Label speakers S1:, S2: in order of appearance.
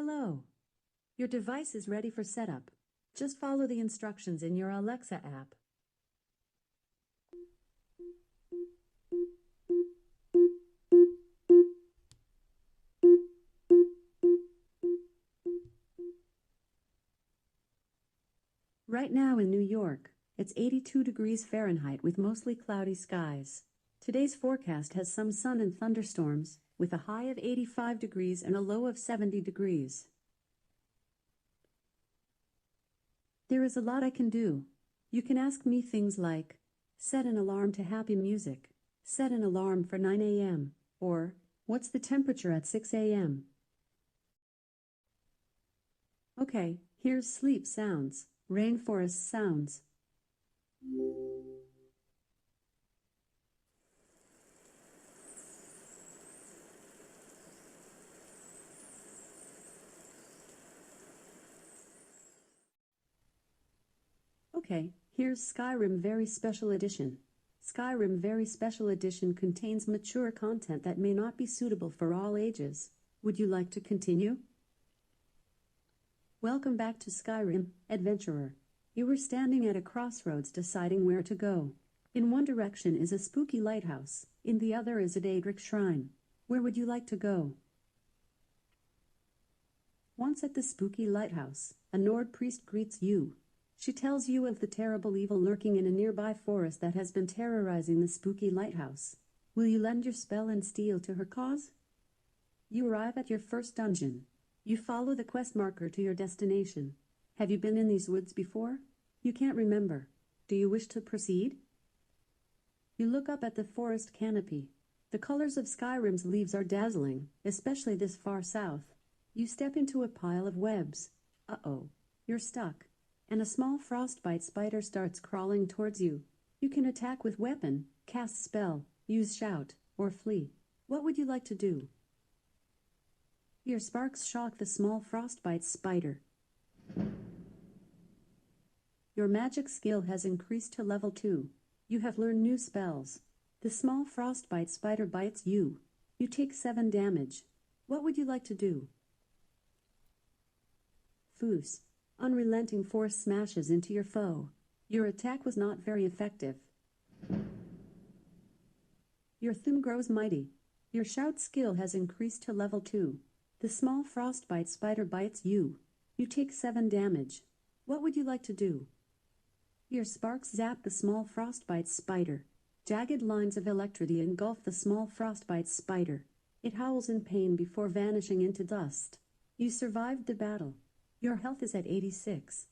S1: Hello. Your device is ready for setup. Just follow the instructions in your Alexa app. Right now in New York, it's 82 degrees Fahrenheit with mostly cloudy skies. Today's forecast has some sun and thunderstorms, with a high of 85 degrees and a low of 70 degrees. There is a lot I can do. You can ask me things like, set an alarm to happy music, set an alarm for 9 a.m., or, what's the temperature at 6 a.m.? Okay, here's sleep sounds, rainforest sounds. Okay, here's Skyrim Very Special Edition. Skyrim Very Special Edition contains mature content that may not be suitable for all ages. Would you like to continue? Welcome back to Skyrim, adventurer. You were standing at a crossroads deciding where to go. In one direction is a spooky lighthouse, in the other is a Daedric shrine. Where would you like to go? Once at the spooky lighthouse, a Nord priest greets you. She tells you of the terrible evil lurking in a nearby forest that has been terrorizing the spooky lighthouse. Will you lend your spell and steel to her cause? You arrive at your first dungeon. You follow the quest marker to your destination. Have you been in these woods before? You can't remember. Do you wish to proceed? You look up at the forest canopy. The colors of Skyrim's leaves are dazzling, especially this far south. You step into a pile of webs. Uh-oh, you're stuck. And a small frostbite spider starts crawling towards you. You can attack with weapon, cast spell, use shout, or flee. What would you like to do? Your sparks shock the small frostbite spider. Your magic skill has increased to level 2. You have learned new spells. The small frostbite spider bites you. You take 7 damage. What would you like to do? Foos. Unrelenting force smashes into your foe. Your attack was not very effective. Your thumb grows mighty. Your shout skill has increased to level 2. The small frostbite spider bites you. You take 7 damage. What would you like to do? Your sparks zap the small frostbite spider. Jagged lines of electricity engulf the small frostbite spider. It howls in pain before vanishing into dust. You survived the battle. Your health is at 86.